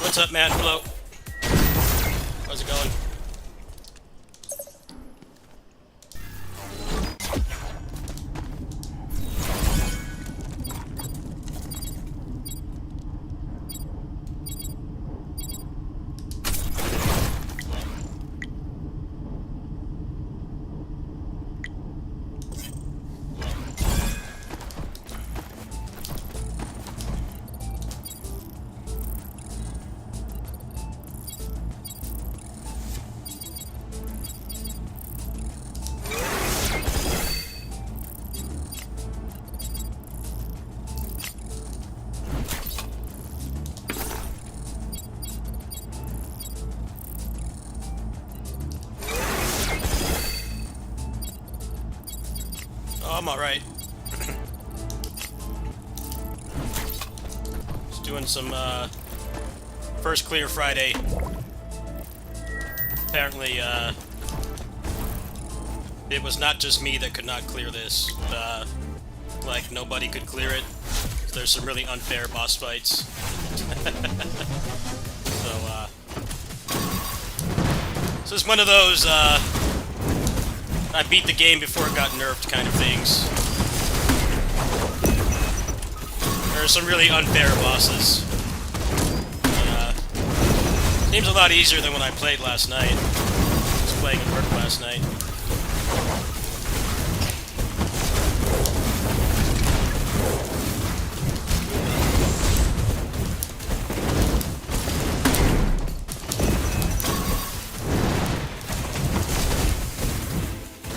What's up, man? Hello. How's it going? Oh, I'm alright. Just doing some, first clear Friday. Apparently, it was not just me that could not clear this. Like, nobody could clear it. There's some really unfair boss fights. So it's one of those, I beat the game before it got nerfed kind of things. There are some really unfair bosses. Seems a lot easier than when I played last night. I was playing at work last night.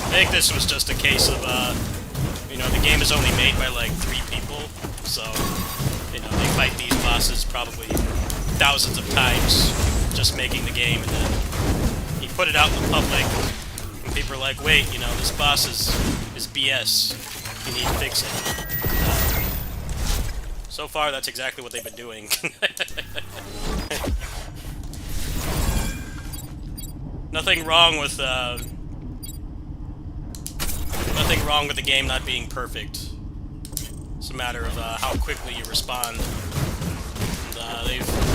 I think this was just a case of, you know, the game is only made by like 3 people, so, you know, they fight these bosses probably thousands of times just making the game, and then you put it out in the public, and people are like, wait, you know, this boss is BS, you need to fix it. So far, that's exactly what they've been doing. Nothing wrong with, nothing wrong with the game not being perfect. It's a matter of how quickly you respond. And,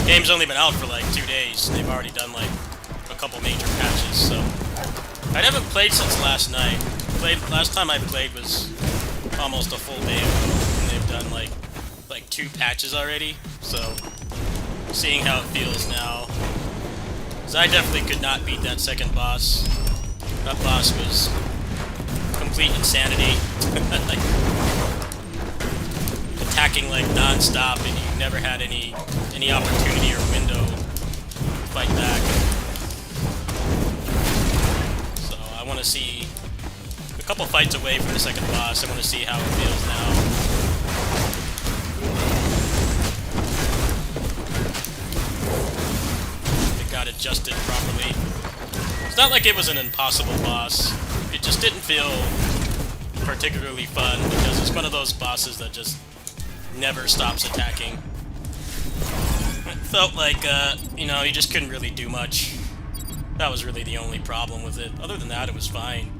the game's only been out for like 2 days. They've already done like a couple major patches, so I haven't played since last night. Last time I played was almost a full day ago, and they've done like 2 patches already. So seeing how it feels now, because I definitely could not beat that second boss. That boss was complete insanity. Like, attacking like non-stop, and you never had any opportunity or window to fight back. So I want to see a couple fights away from the second boss. I want to see how it feels now. It got adjusted properly. It's not like it was an impossible boss. It just didn't feel particularly fun, because it's one of those bosses that just never stops attacking. It felt like, you know, you just couldn't really do much. That was really the only problem with it. Other than that, it was fine.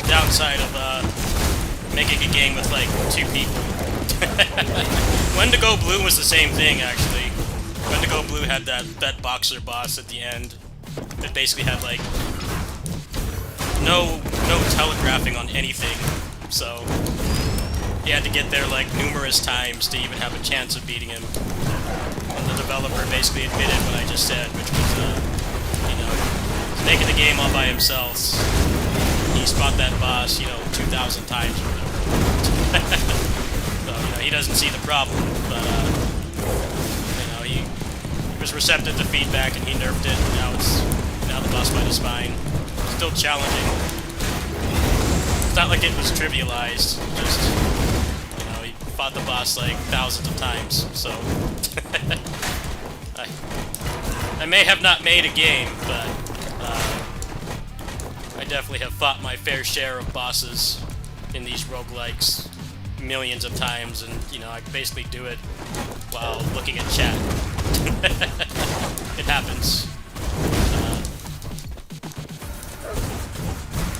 Downside of making a game with like 2 people. Wendigo Blue was the same thing, actually. Wendigo Blue had that boxer boss at the end that basically had like no telegraphing on anything, so you had to get there like numerous times to even have a chance of beating him. And the developer basically admitted what I just said, which was, you know, he's making the game all by himself. He fought that boss, you know, 2,000 times or whatever. So, you know, he doesn't see the problem, but, you know, he was receptive to feedback and he nerfed it, and now the boss fight is fine. Still challenging. It's not like it was trivialized, just, you know, he fought the boss like thousands of times, so... I may have not made a game, but I definitely have fought my fair share of bosses in these roguelikes millions of times, and, you know, I basically do it while looking at chat. It happens.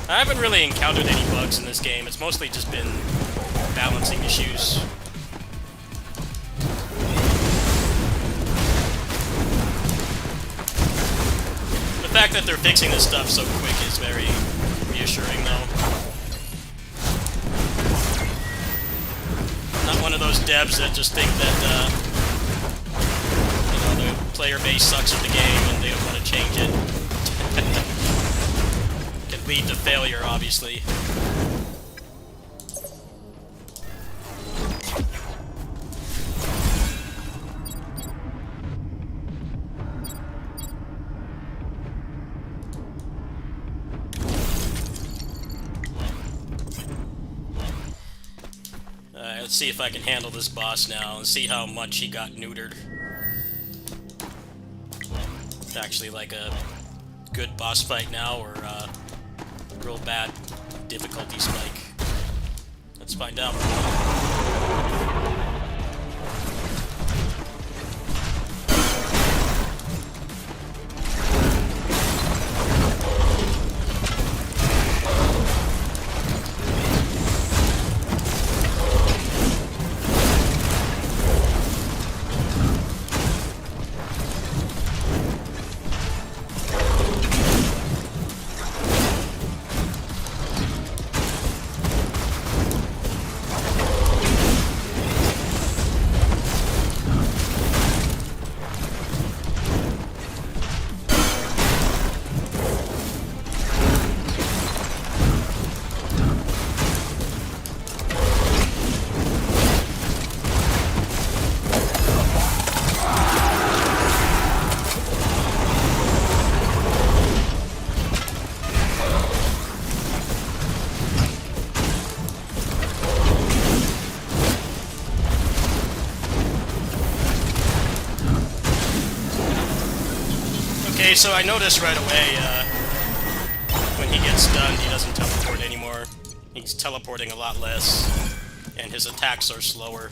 I haven't really encountered any bugs in this game. It's mostly just been balancing issues. The fact that they're fixing this stuff so quick is very reassuring, though. Not one of those devs that just think that, you know, the player base sucks at the game and they don't want to change it. Can lead to failure, obviously. Let's see if I can handle this boss now and see how much he got neutered. It's actually like a good boss fight now, or a real bad difficulty spike. Let's find out. Okay, so I noticed right away, when he gets stunned, he doesn't teleport anymore. He's teleporting a lot less, and his attacks are slower.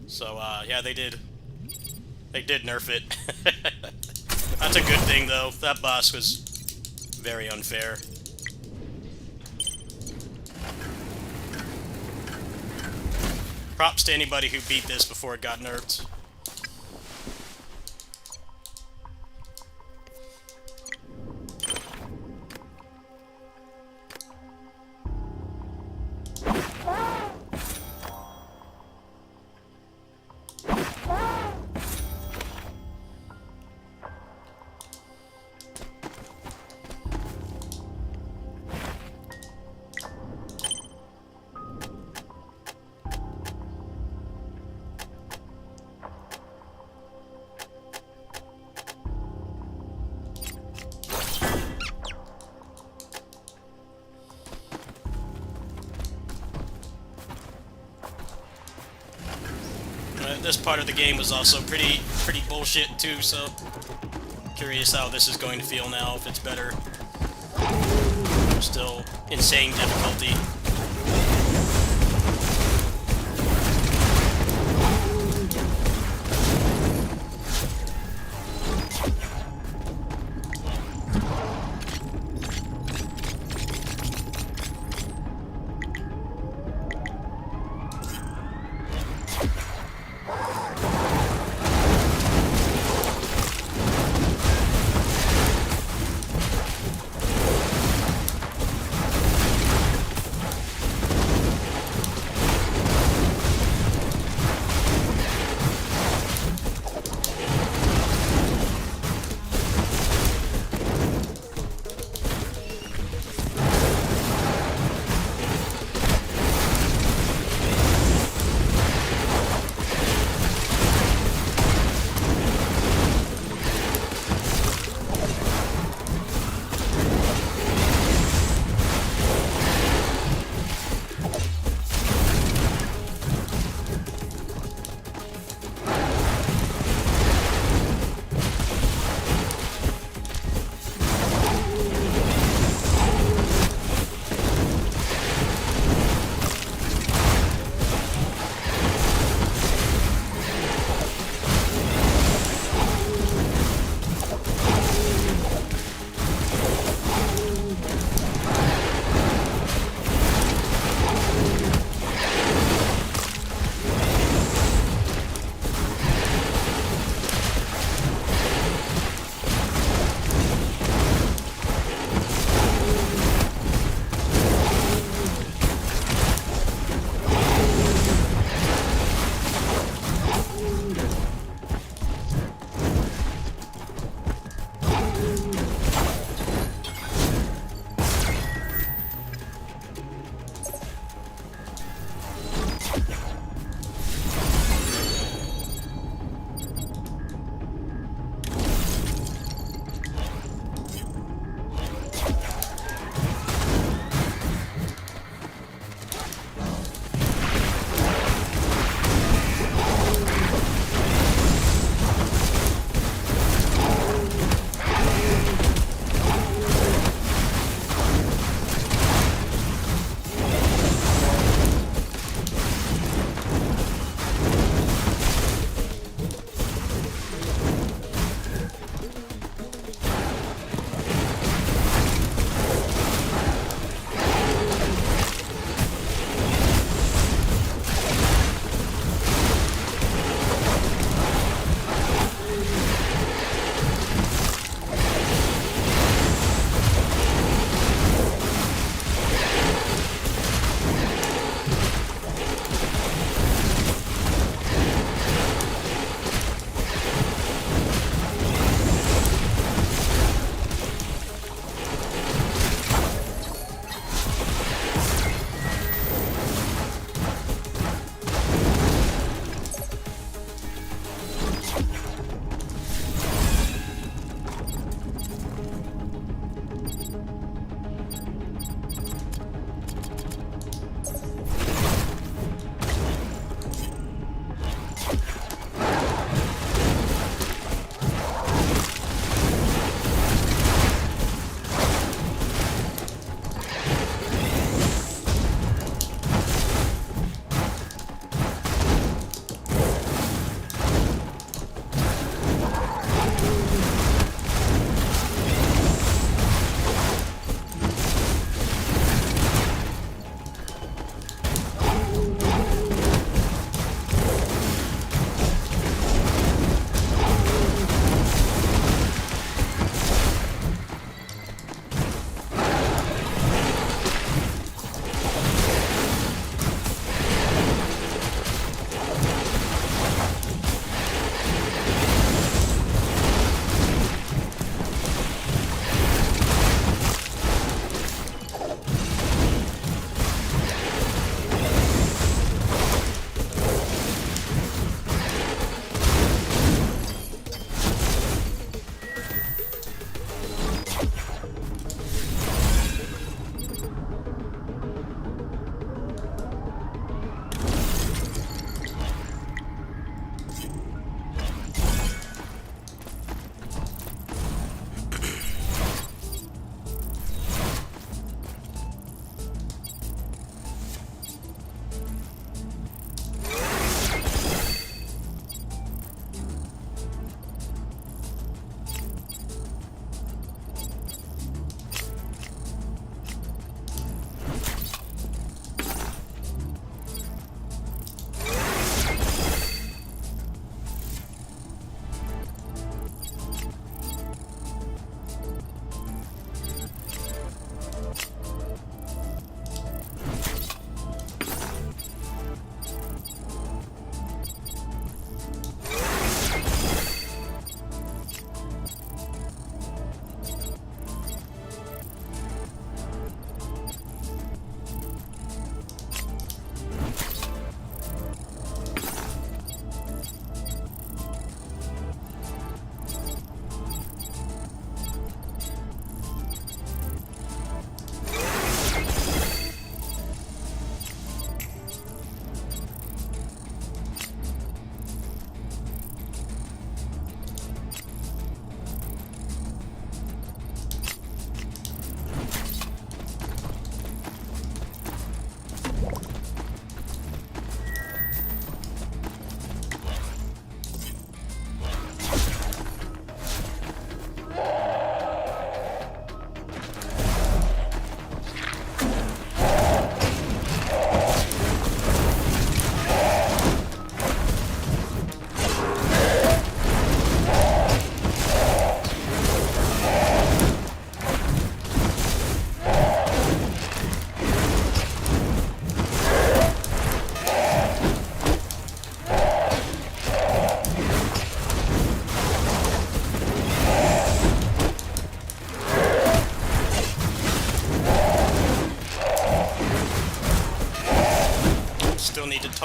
So, yeah, they did nerf it. That's a good thing, though. That boss was very unfair. Props to anybody who beat this before it got nerfed. This part of the game was also pretty bullshit too, so curious how this is going to feel now, if it's better. Still insane difficulty.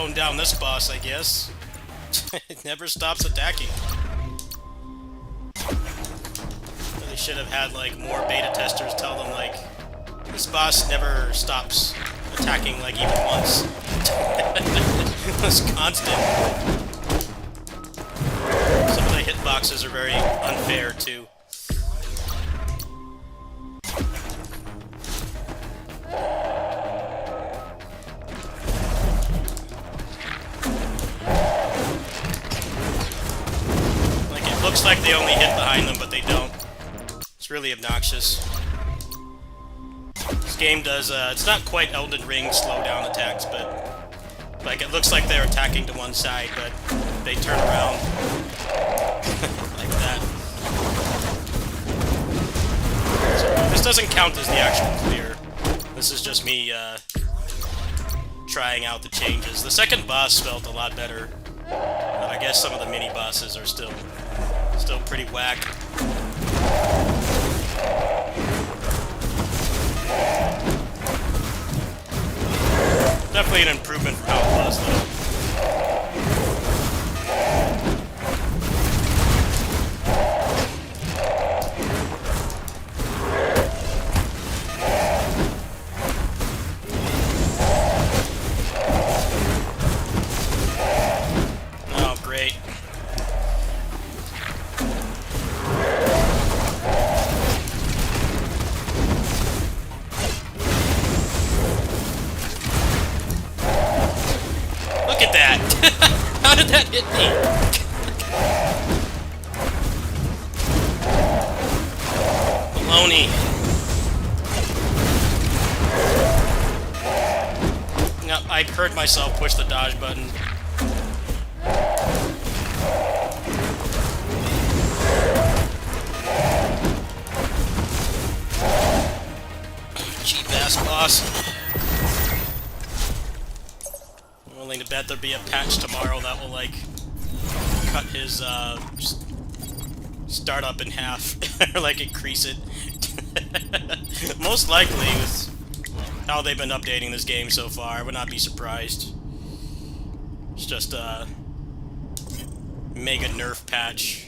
tone down this boss, I guess. It never stops attacking. They should have had, like, more beta testers tell them, like, this boss never stops attacking, like, even once. It was constant. Some of the hitboxes are very unfair, too. Like, it looks like they only hit behind them, but they don't. It's really obnoxious. This game does, it's not quite Elden Ring slowdown attacks, but, like, it looks like they're attacking to one side, but they turn around like that. So, this doesn't count as the actual clear. This is just me, trying out the changes. The second boss felt a lot better, but I guess some of the mini-bosses are still pretty whack. Definitely an improvement from how it was, though. Oh, great. Look at that! How did that hit me? Baloney. No, I heard myself push the dodge button. Cheap ass boss. I'm willing to bet there'll be a patch tomorrow that will, like, cut his, startup in half, or, like, increase it. Most likely, with how they've been updating this game so far, I would not be surprised. It's just a mega nerf patch.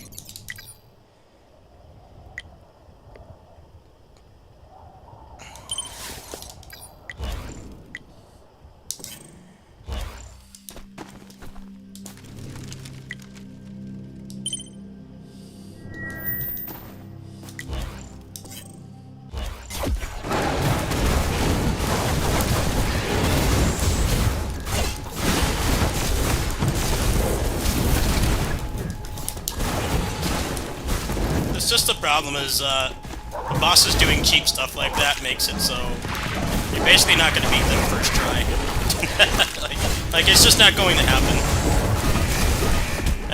It's just the problem is, the bosses doing cheap stuff like that makes it so you're basically not going to beat them first try. like, it's just not going to happen.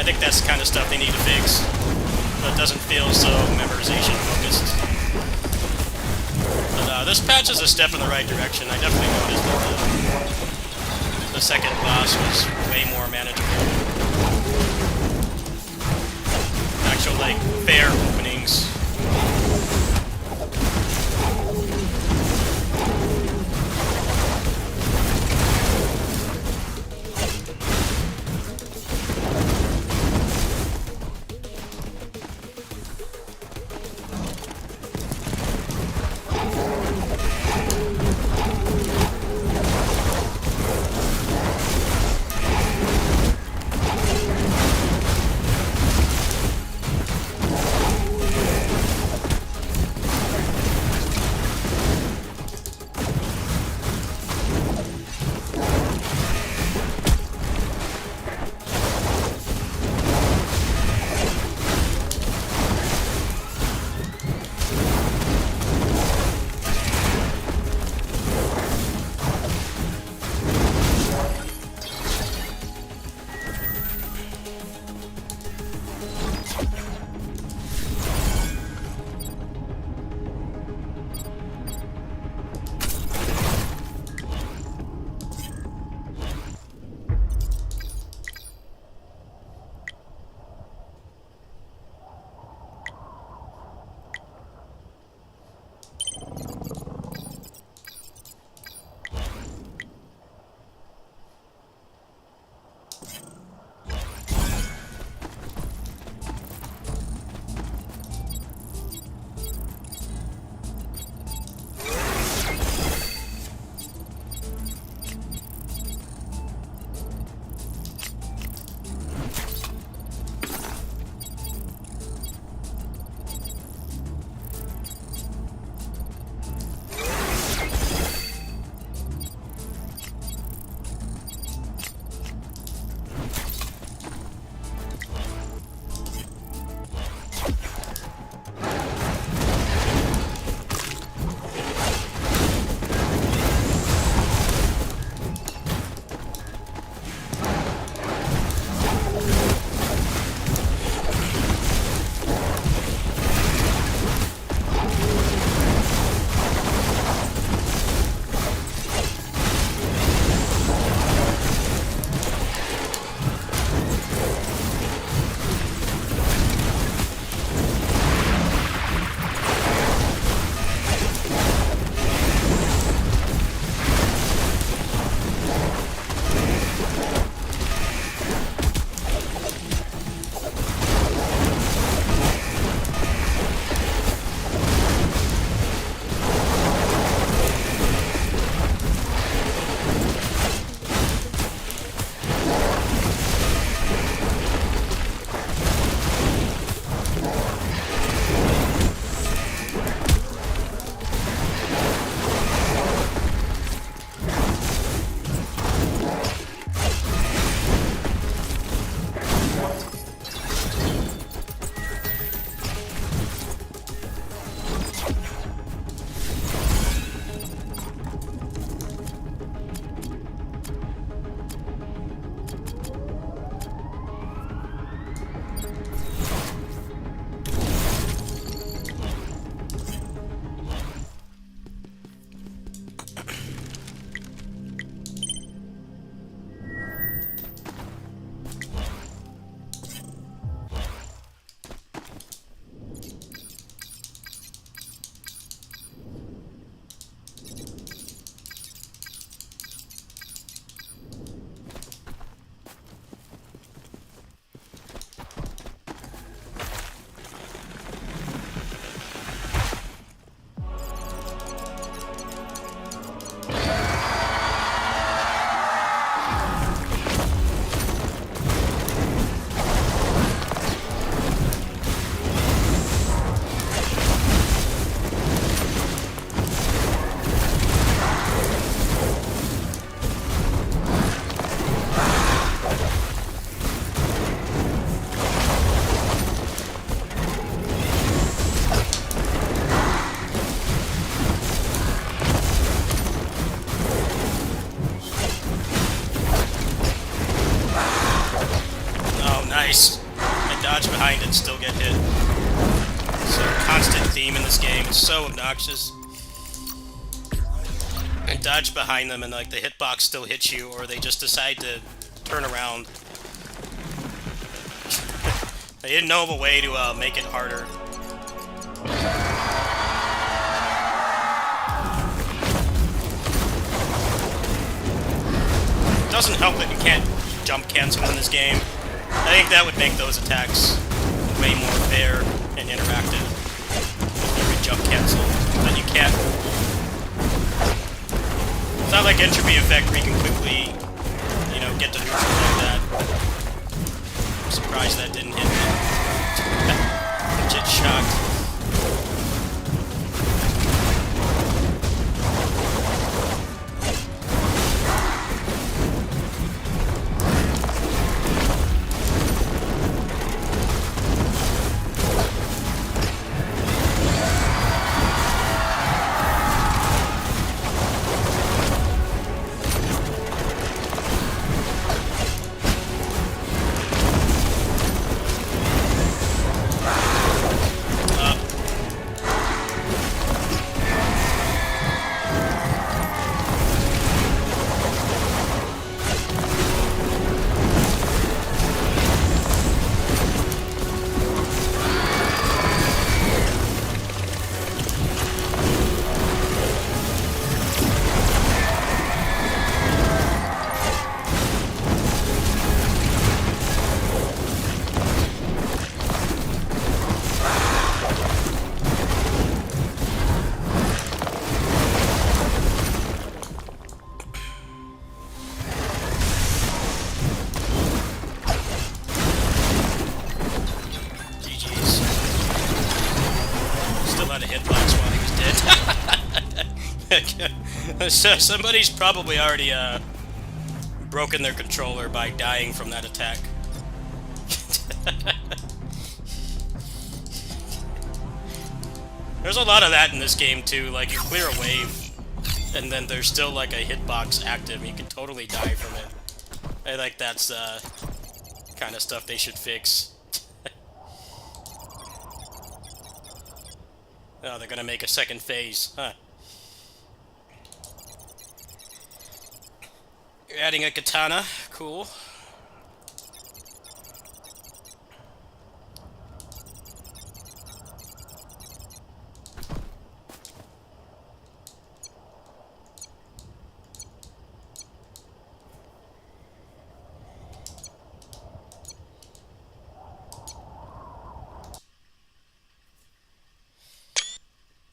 I think that's the kind of stuff they need to fix, but it doesn't feel so memorization focused. But this patch is a step in the right direction. I definitely noticed that the second boss was way more manageable. Actual, like, fair openings. team in this game. It's so obnoxious. And dodge behind them and like the hitbox still hits you, or they just decide to turn around. They didn't know of a way to make it harder. It doesn't help that you can't jump cancel in this game. I think that would make those attacks way more fair and interactive. You could jump cancel, but you can't. It's not like entropy effect where you can quickly, you know, get to neutral like that. I'm surprised that didn't hit me. Legit shocked. So somebody's probably already broken their controller by dying from that attack. There's a lot of that in this game too, like you clear a wave and then there's still like a hitbox active and you can totally die from it. I think that's kind of stuff they should fix. Oh, they're gonna make a second phase, huh? You're adding a katana, cool.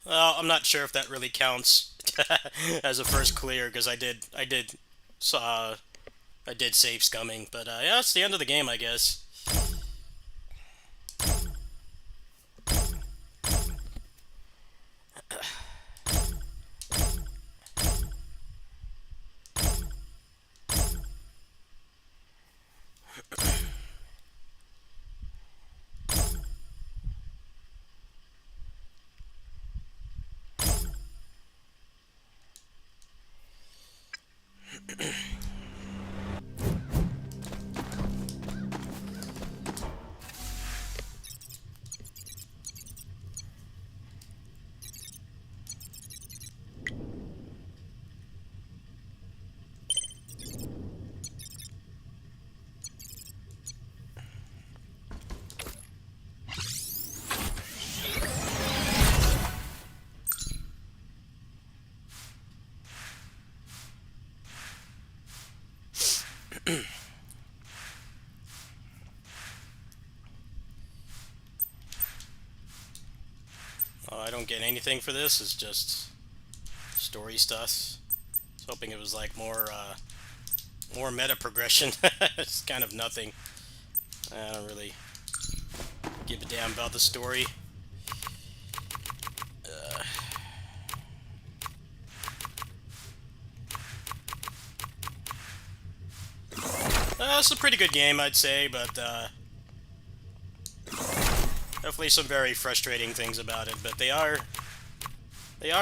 Well, I'm not sure if that really counts as a first clear because I did save scumming, but yeah, it's the end of the game, I guess. I don't get anything for this. It's just story stuff. I was hoping it was like more meta progression. It's kind of nothing. I don't really give a damn about the story. It's a pretty good game, I'd say, but definitely some very frustrating things about it. But they are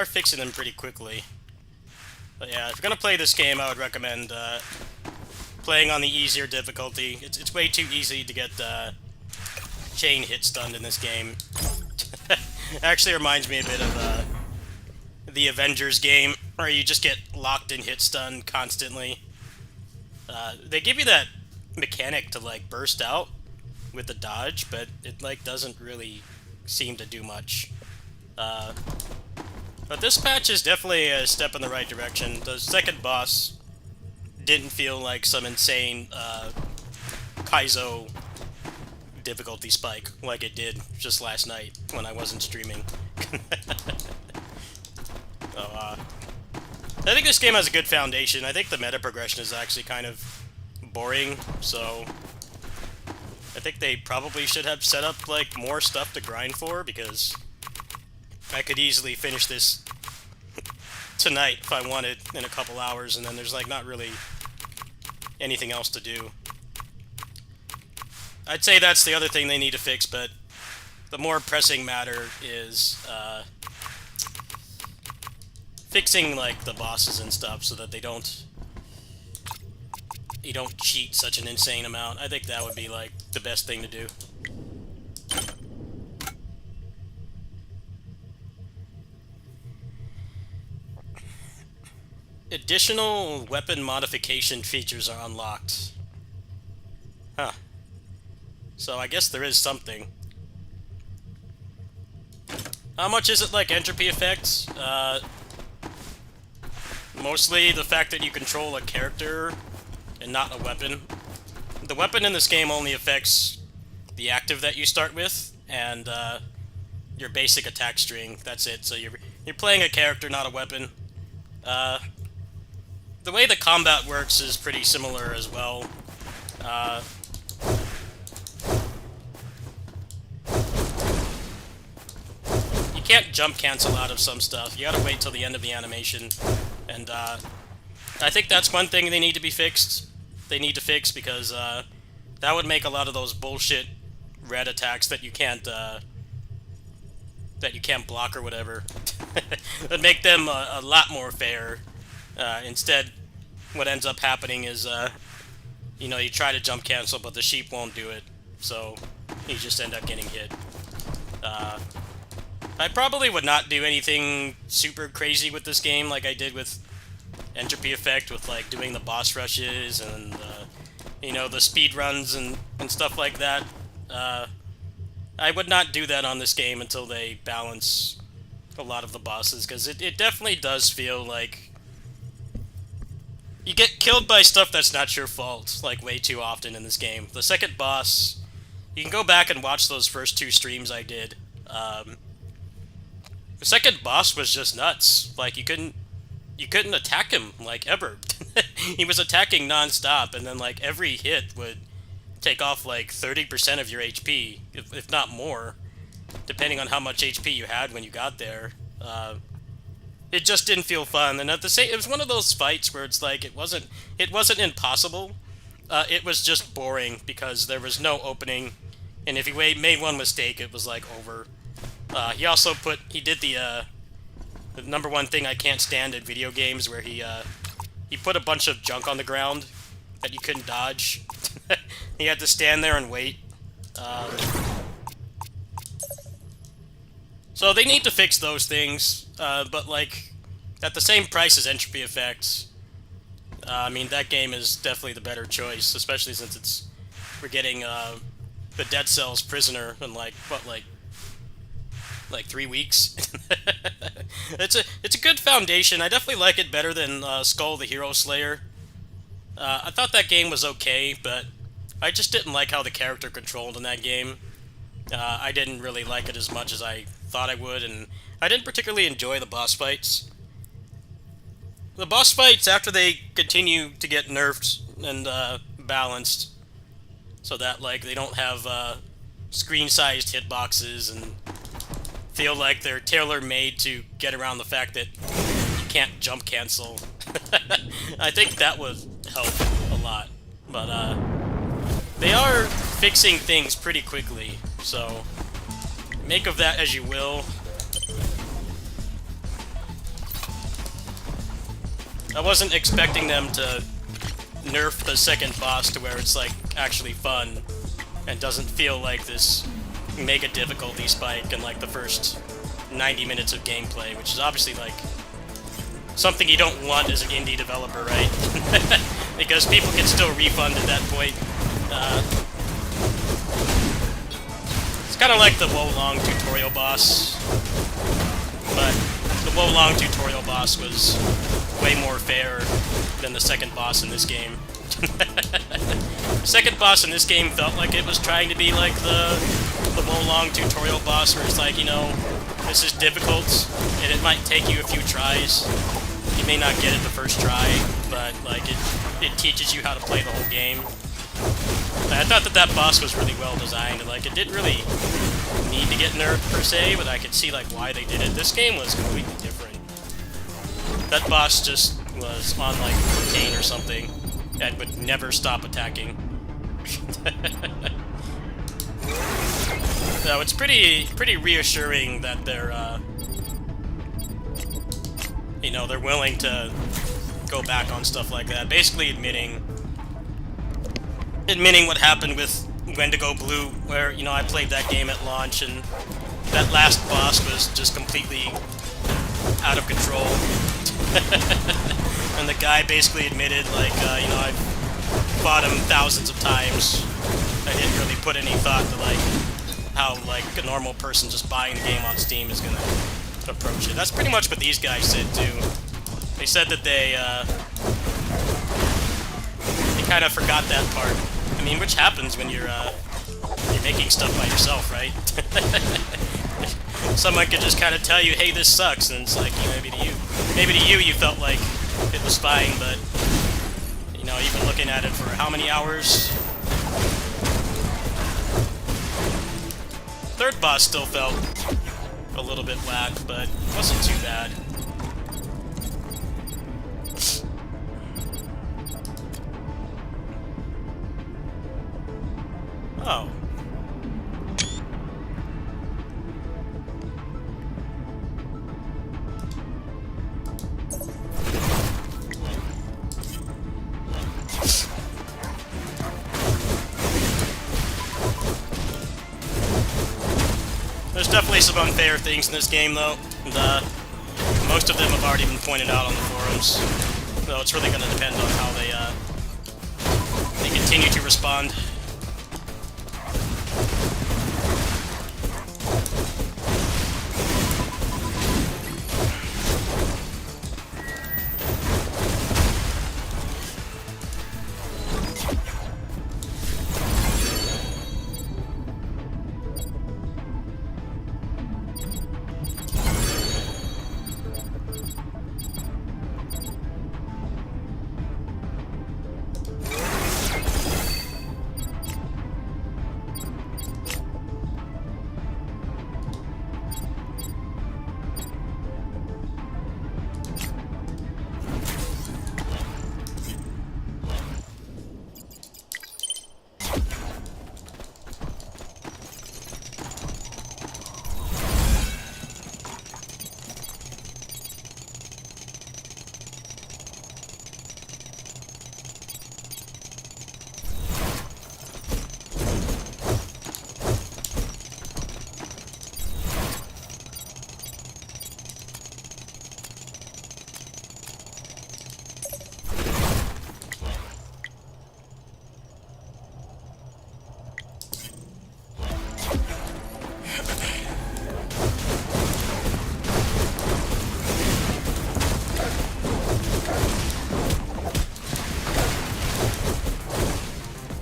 fixing them pretty quickly. But yeah, if you're gonna play this game, I would recommend playing on the easier difficulty. It's way too easy to get chain hit stunned in this game. Actually reminds me a bit of the Avengers game, where you just get locked and hit stun constantly. They give you that mechanic to like burst out with the dodge, but it like doesn't really seem to do much. But this patch is definitely a step in the right direction. The second boss didn't feel like some insane Kaizo difficulty spike like it did just last night when I wasn't streaming. So, I think this game has a good foundation. I think the meta progression is actually kind of boring, so I think they probably should have set up like more stuff to grind for, because I could easily finish this tonight if I wanted in a couple hours, and then there's like not really anything else to do. I'd say that's the other thing they need to fix, but the more pressing matter is fixing like the bosses and stuff so that you don't cheat such an insane amount. I think that would be like the best thing to do. Additional weapon modification features are unlocked. Huh. So I guess there is something. How much is it like entropy effects? Mostly the fact that you control a character and not a weapon. The weapon in this game only affects the active that you start with and your basic attack string. That's it. So you're playing a character, not a weapon. The way the combat works is pretty similar as well. You can't jump cancel out of some stuff. You gotta wait till the end of the animation. And I think that's one thing they need to be fixed. They need to fix, because that would make a lot of those bullshit red attacks that you can't block or whatever. It'd make them a lot more fair. Instead, what ends up happening is, you know, you try to jump cancel, but the sheep won't do it, so you just end up getting hit. I probably would not do anything super crazy with this game like I did with Entropy Effect, with like doing the boss rushes and you know, the speed runs and stuff like that. I would not do that on this game until they balance a lot of the bosses, because it definitely does feel like you get killed by stuff that's not your fault, like, way too often in this game. The second boss, you can go back and watch those first two streams I did. The second boss was just nuts. Like, you couldn't attack him, like, ever. He was attacking non-stop, and then, like, every hit would take off, like, 30% of your HP, if not more, depending on how much HP you had when you got there. It just didn't feel fun, and at the same, it was one of those fights where it's like, it wasn't impossible, it was just boring, because there was no opening, and if he made one mistake, it was, like, over. He did the number one thing I can't stand in video games, where he put a bunch of junk on the ground that you couldn't dodge. He had to stand there and wait. So they need to fix those things, but like, at the same price as Entropy Effects, I mean, that game is definitely the better choice, especially since we're getting the Dead Cells Prisoner in like 3 weeks. It's a good foundation. I definitely like it better than Skull the Hero Slayer. I thought that game was okay, but I just didn't like how the character controlled in that game. I didn't really like it as much as I thought I would, and I didn't particularly enjoy the boss fights. The boss fights, after they continue to get nerfed and balanced, so that like they don't have screen-sized hitboxes and feel like they're tailor-made to get around the fact that you can't jump cancel. I think that would help a lot, but they are fixing things pretty quickly, so make of that as you will. I wasn't expecting them to nerf the second boss to where it's like actually fun and doesn't feel like this mega difficulty spike in like the first 90 minutes of gameplay, which is obviously like something you don't want as an indie developer, right? Because people can still refund at that point. It's kind of like the Wolong tutorial boss, but the Wolong tutorial boss was way more fair than the second boss in this game. The second boss in this game felt like it was trying to be like the Wolong tutorial boss, where it's like, you know, this is difficult, and it might take you a few tries. You may not get it the first try, but like it teaches you how to play the whole game. I thought that boss was really well designed, and like it didn't really need to get nerfed per se, but I could see like why they did it. This game was completely different. That boss just was on like cocaine or something and would never stop attacking. So it's pretty reassuring that they're you know, they're willing to go back on stuff like that, basically admitting what happened with Wendigo Blue, where, you know, I played that game at launch, and that last boss was just completely out of control. And the guy basically admitted, like, you know, I've fought him thousands of times. I didn't really put any thought to, like, how, like, a normal person just buying the game on Steam is gonna approach it. That's pretty much what these guys said, too. They said that they kind of forgot that part. I mean, which happens when you're making stuff by yourself, right? Someone could just kind of tell you, hey, this sucks, and it's like, you know, maybe to you felt like it was fine, but, you know, you've been looking at it for how many hours? Third boss still felt a little bit whack, but it wasn't too bad. Oh. There's definitely some unfair things in this game, though. Most of them have already been pointed out on the forums, so it's really going to depend on how they continue to respond.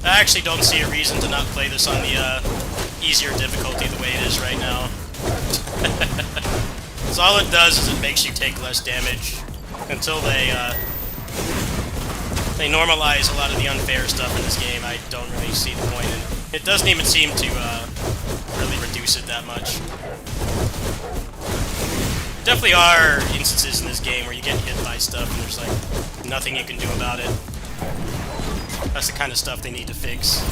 I actually don't see a reason to not play this on the easier difficulty the way it is right now. So all it does is it makes you take less damage until they normalize a lot of the unfair stuff in this game. I don't really see the point in it. It doesn't even seem to really reduce it that much. Definitely are instances in this game where you get hit by stuff and there's like nothing you can do about it. That's the kind of stuff they need to fix.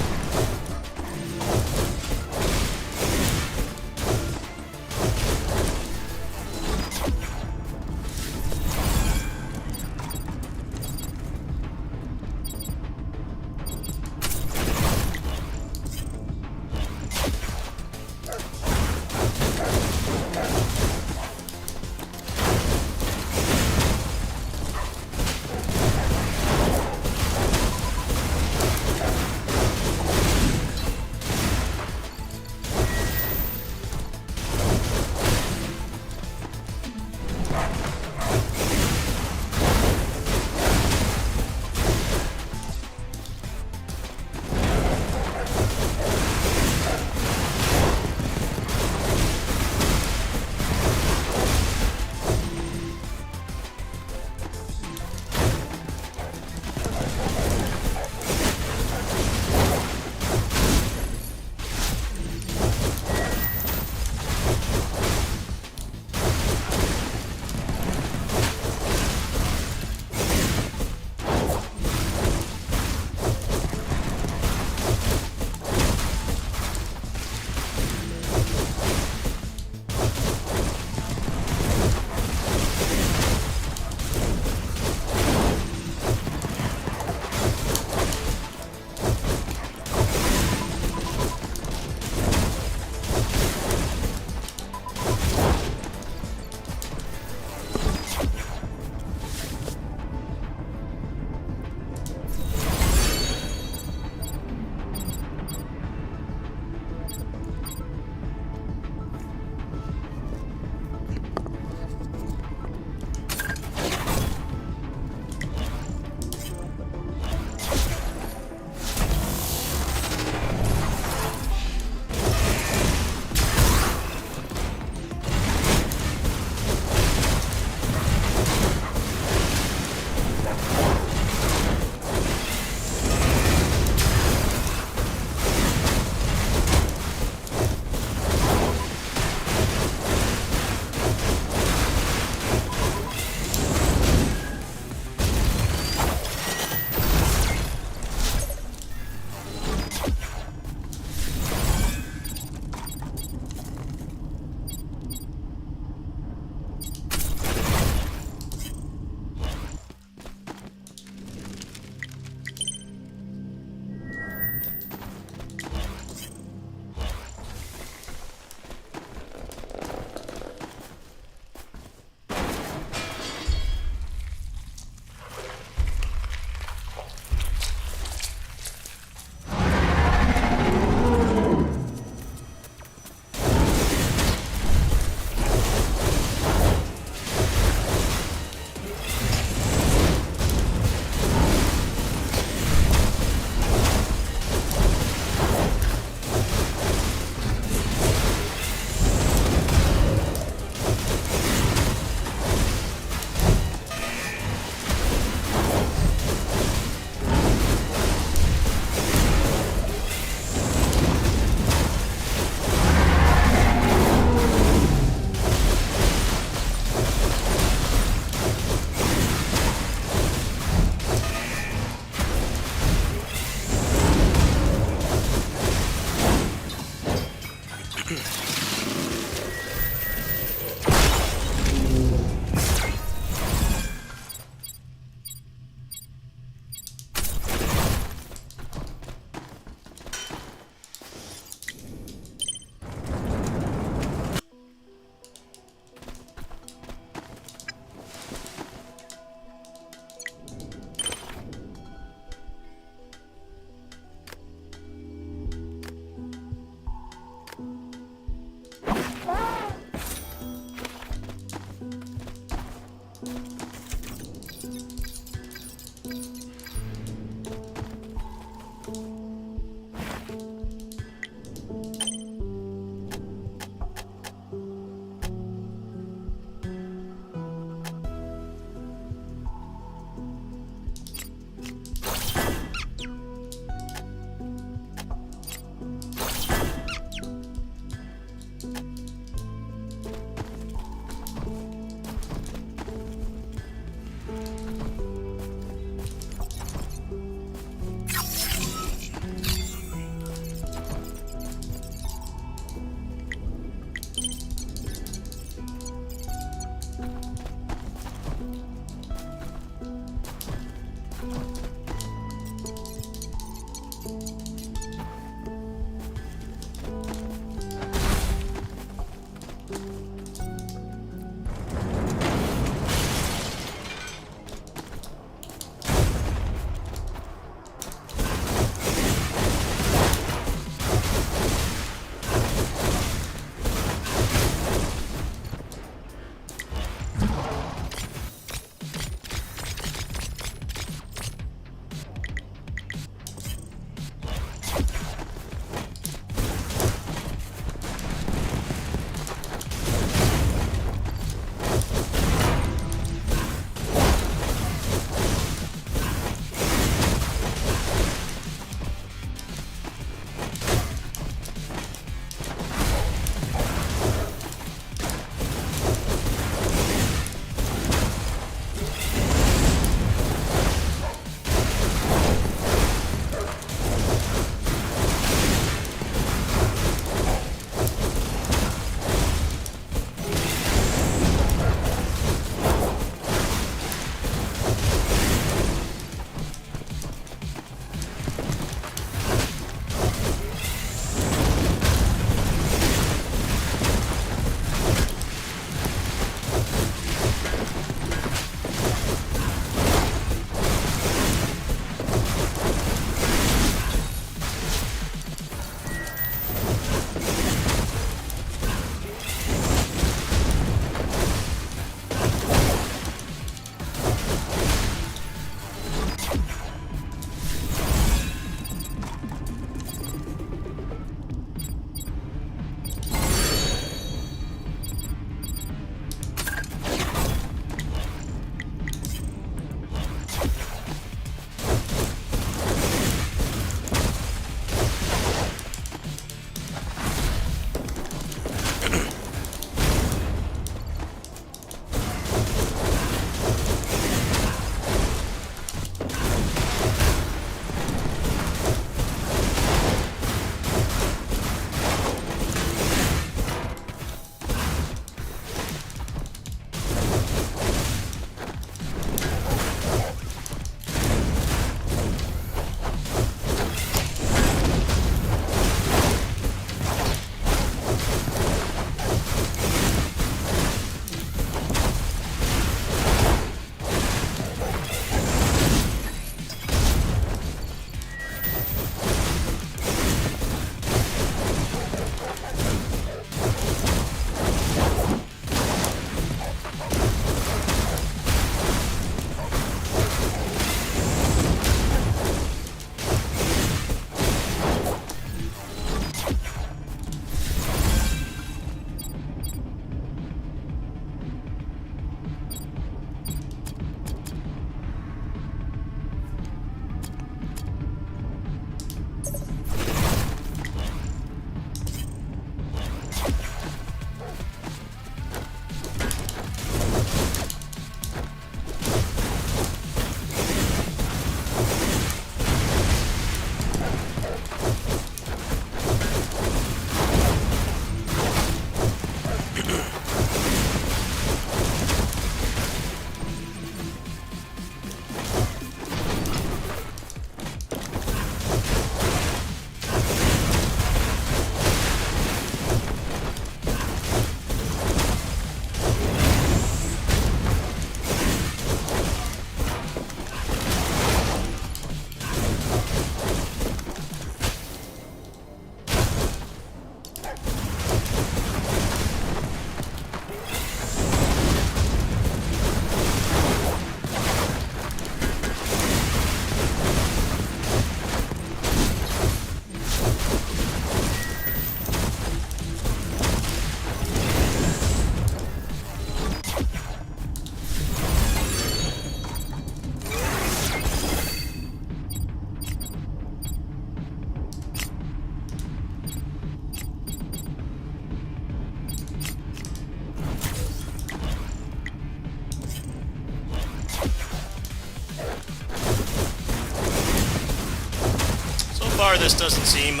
this doesn't seem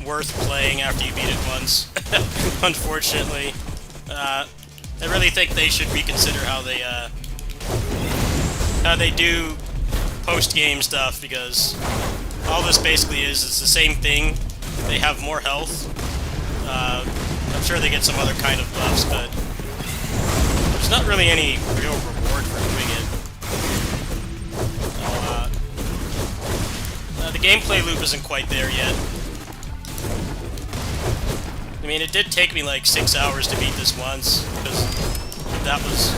worth playing after you beat it once. Unfortunately, I really think they should reconsider how they do post-game stuff, because all this basically is the same thing. They have more health. I'm sure they get some other kind of buffs, but there's not really any real reward for doing it. The gameplay loop isn't quite there yet. I mean, it did take me like 6 hours to beat this once, because that was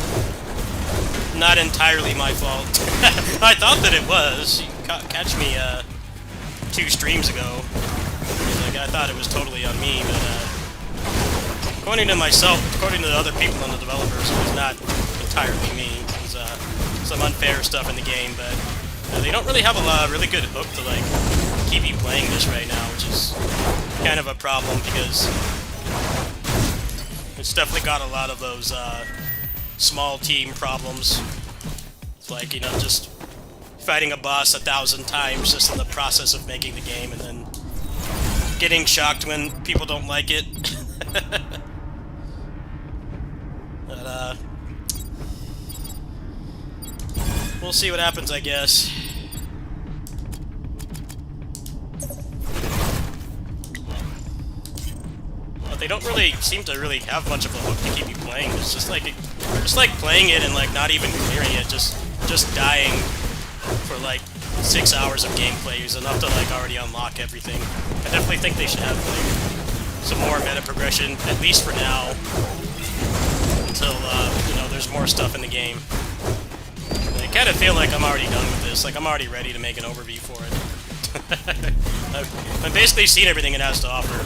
not entirely my fault. I thought that it was. You catch me 2 streams ago. Like, I thought it was totally on me, but according to myself, according to the other people and the developers, it was not entirely me. It was some unfair stuff in the game, but they don't really have a really good hook to like keep you playing this right now, which is kind of a problem, because it's definitely got a lot of those small team problems. It's like, you know, just fighting a boss 1,000 times just in the process of making the game, and then getting shocked when people don't like it. But, we'll see what happens, I guess. But they don't really seem to really have much of a hook to keep you playing. It's just like playing it and like not even clearing it, just dying for like 6 hours of gameplay is enough to like already unlock everything. I definitely think they should have like some more meta progression, at least for now, until you know, there's more stuff in the game. I kind of feel like I'm already done with this. Like, I'm already ready to make an overview for it. I've basically seen everything it has to offer.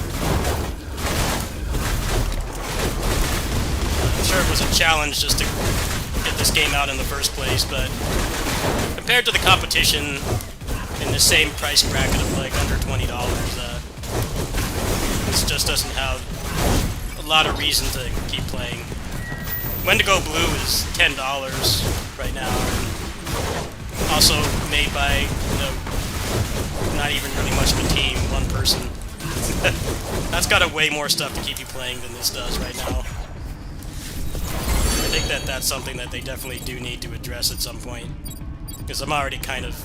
I'm sure it was a challenge just to get this game out in the first place, but compared to the competition in the same price bracket of like under $20, this just doesn't have a lot of reason to keep playing. Wendigo Blue is $10 right now, and also made by, you know, not even really much of a team, one person. That's got a way more stuff to keep you playing than this does right now. I think that that's something that they definitely do need to address at some point, because I'm already kind of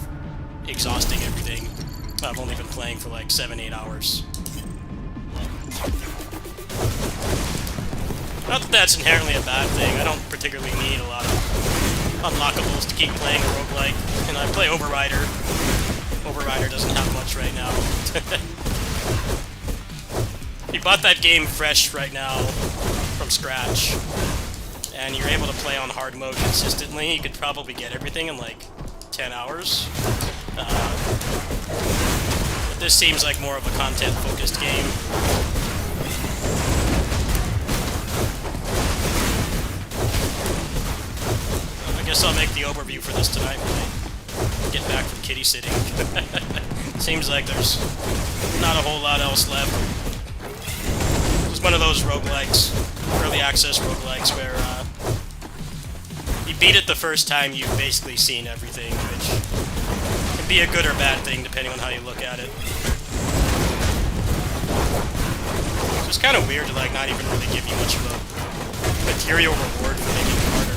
exhausting everything. I've only been playing for like 7-8 hours. Not that that's inherently a bad thing. I don't particularly need a lot of unlockables to keep playing a roguelike. And I play Overrider. Overrider doesn't have much right now. If you bought that game fresh right now, from scratch, and you're able to play on hard mode consistently, you could probably get everything in like 10 hours. But this seems like more of a content-focused game. I guess I'll make the overview for this tonight when I get back from kitty sitting. Seems like there's not a whole lot else left. It's one of those roguelikes, early access roguelikes, where you beat it the first time you've basically seen everything, which can be a good or bad thing depending on how you look at it. So it's kind of weird to like not even really give you much of a material reward for making it harder.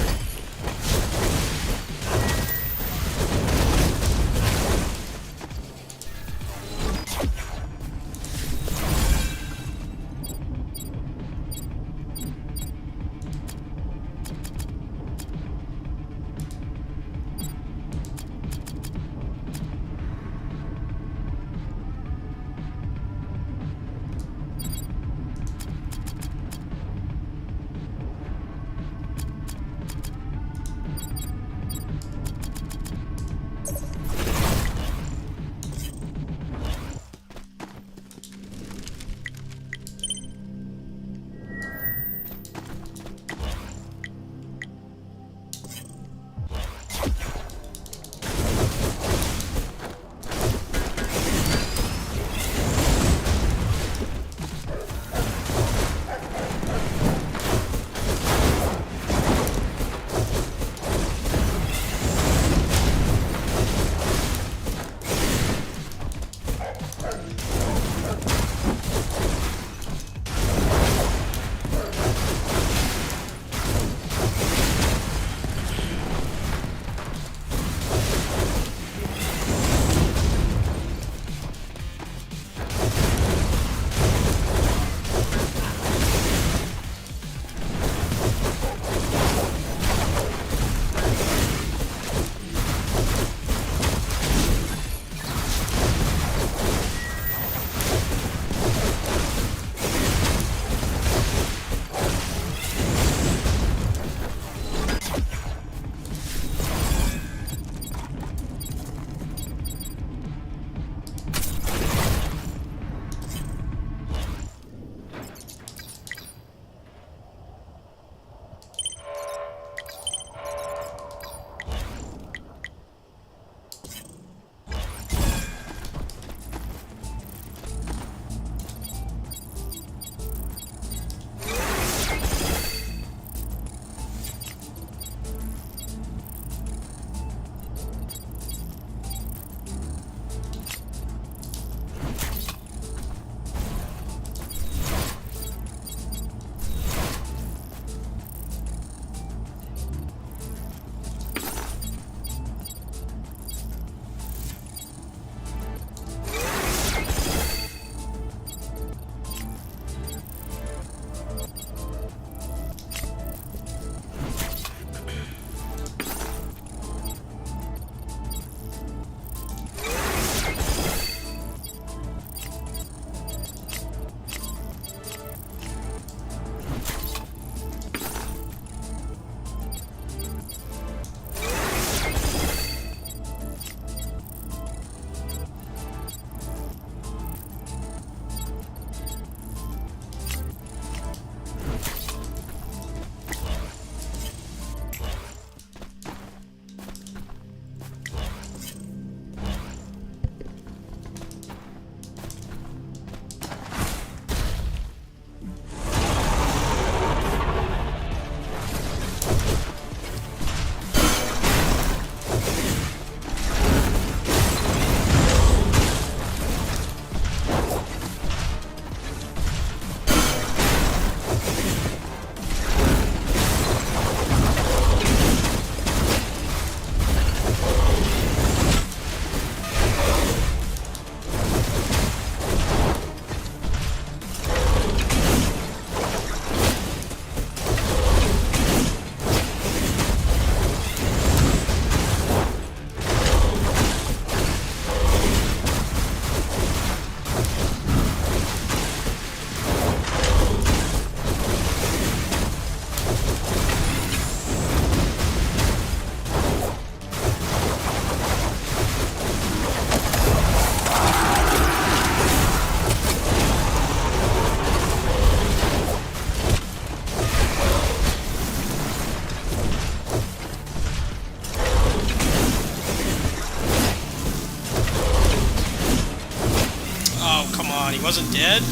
wasn't dead?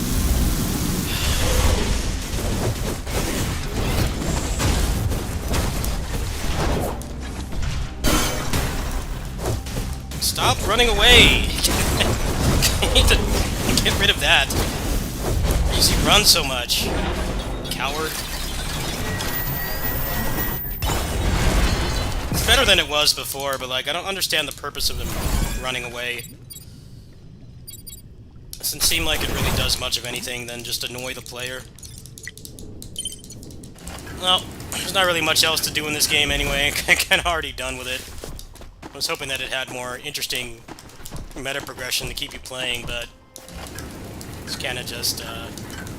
Stop running away! I need to get rid of that. Why does he run so much? Coward. It's better than it was before, but like, I don't understand the purpose of him running away. Doesn't seem like it really does much of anything than just annoy the player. Well, there's not really much else to do in this game anyway. I'm kind of already done with it. I was hoping that it had more interesting meta progression to keep you playing, but it's kind of just,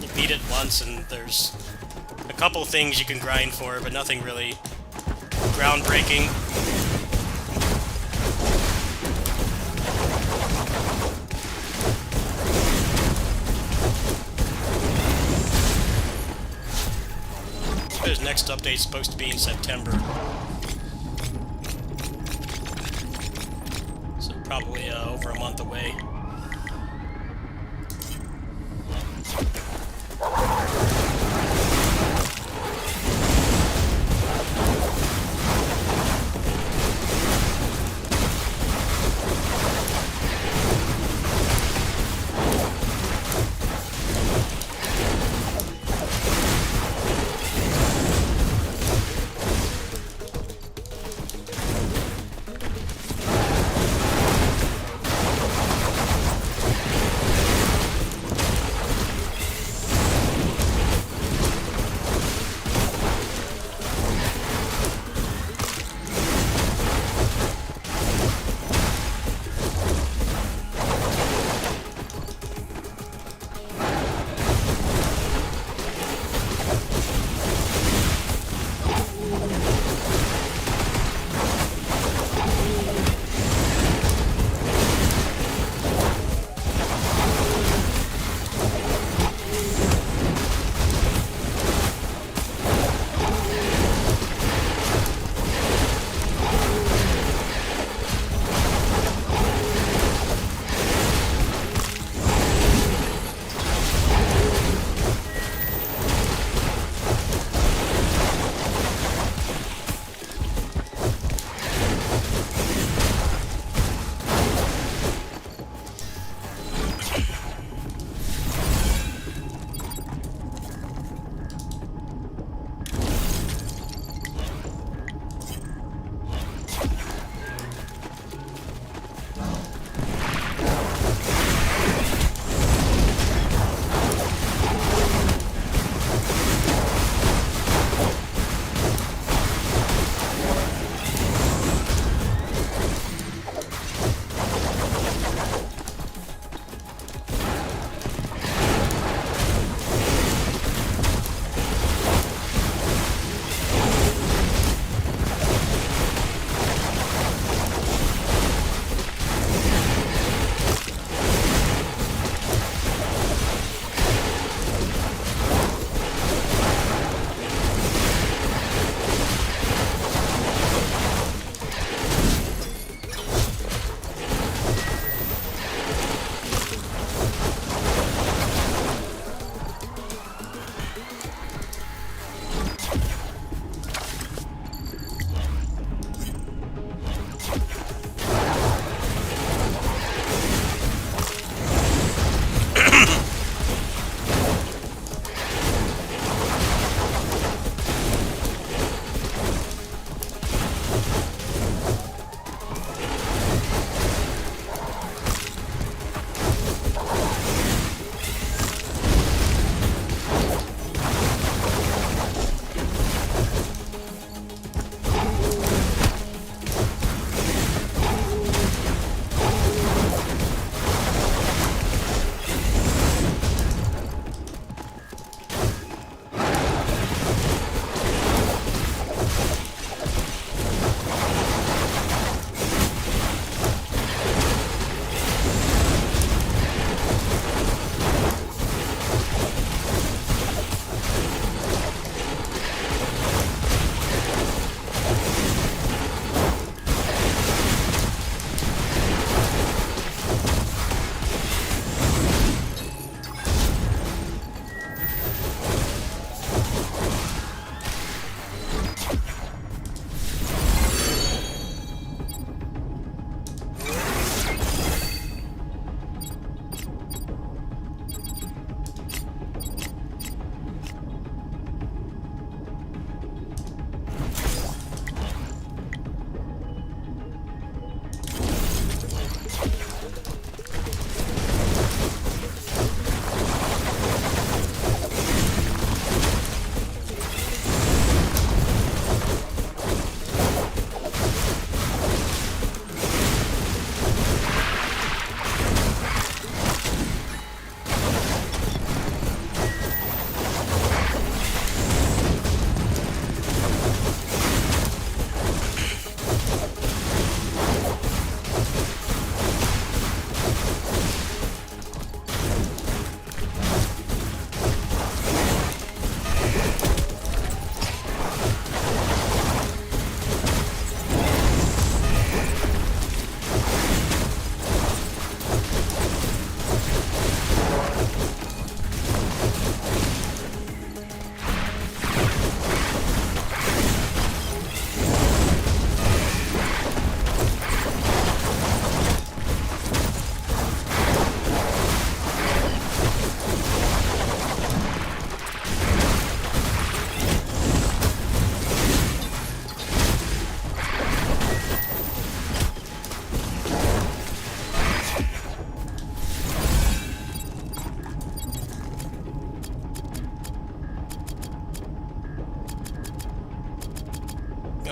you beat it once and there's a couple things you can grind for, but nothing really groundbreaking. His next update is supposed to be in September. So probably over a month away.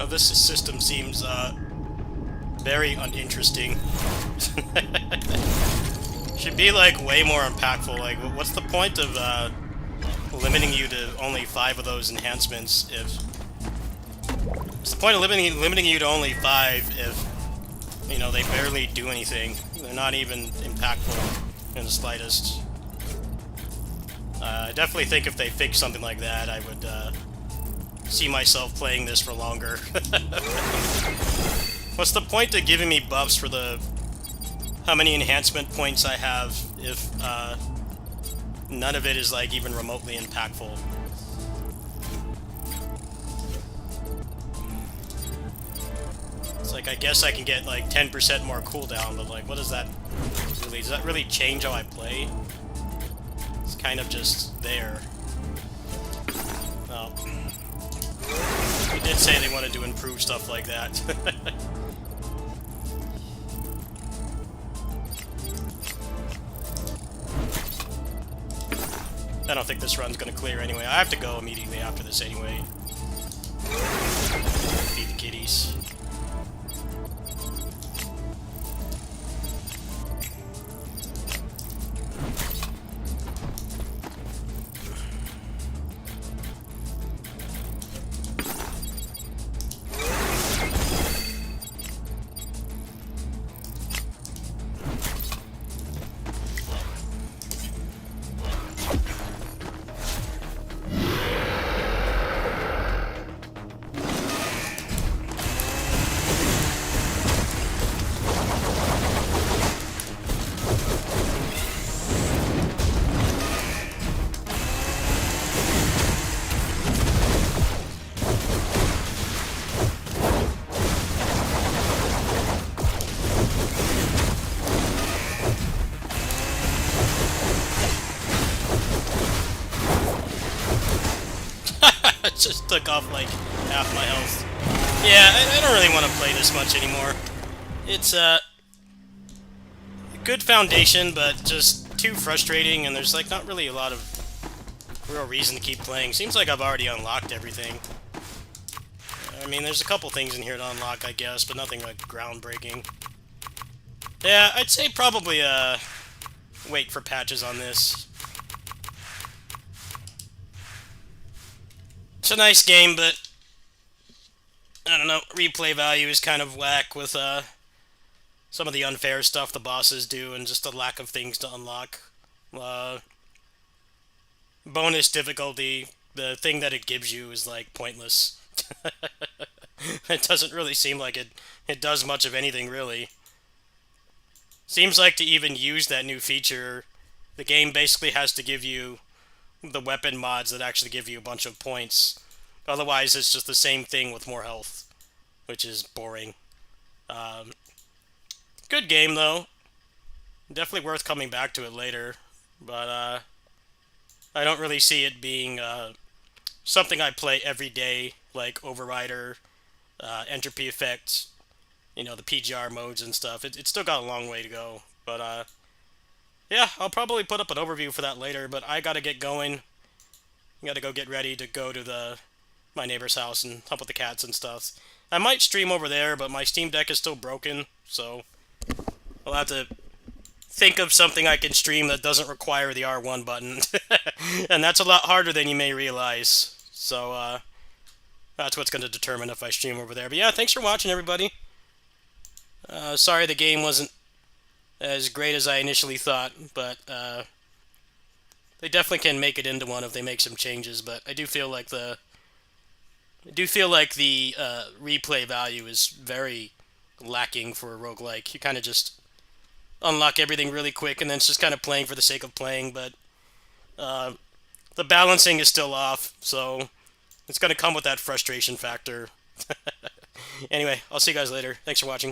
This system seems very uninteresting. Should be like way more impactful. Like, what's the point of limiting you to only 5 of those enhancements if... What's the point of limiting you to only 5 if, you know, they barely do anything? They're not even impactful in the slightest. I definitely think if they fix something like that, I would see myself playing this for longer. What's the point of giving me buffs for the... how many enhancement points I have if none of it is like even remotely impactful? It's like, I guess I can get like 10% more cooldown, but like, what does that really... does that really change how I play? It's kind of just there. Oh. They did say they wanted to improve stuff like that. I don't think this run's gonna clear anyway. I have to go immediately after this anyway. Feed the kitties. Just took off like half my health. Yeah, I don't really want to play this much anymore. It's a good foundation, but just too frustrating, and there's like not really a lot of real reason to keep playing. Seems like I've already unlocked everything. I mean, there's a couple things in here to unlock, I guess, but nothing like groundbreaking. Yeah, I'd say probably wait for patches on this. It's a nice game, but I don't know, replay value is kind of whack with some of the unfair stuff the bosses do and just the lack of things to unlock. Bonus difficulty, the thing that it gives you is like pointless. It doesn't really seem like it does much of anything, really. Seems like to even use that new feature, the game basically has to give you the weapon mods that actually give you a bunch of points. Otherwise, it's just the same thing with more health, which is boring. Good game, though. Definitely worth coming back to it later, but I don't really see it being something I play every day, like Overrider, Entropy Effect, you know, the PGR modes and stuff. It's still got a long way to go, but yeah, I'll probably put up an overview for that later, but I gotta get going. I gotta go get ready to go to my neighbor's house and help with the cats and stuff. I might stream over there, but my Steam Deck is still broken, so I'll have to think of something I can stream that doesn't require the R1 button. And that's a lot harder than you may realize. So, that's what's going to determine if I stream over there. But yeah, thanks for watching, everybody. Sorry the game wasn't as great as I initially thought, but they definitely can make it into one if they make some changes. But I do feel like the replay value is very lacking for a roguelike. You kind of just unlock everything really quick, and then it's just kind of playing for the sake of playing. But the balancing is still off, so it's going to come with that frustration factor. Anyway, I'll see you guys later. Thanks for watching.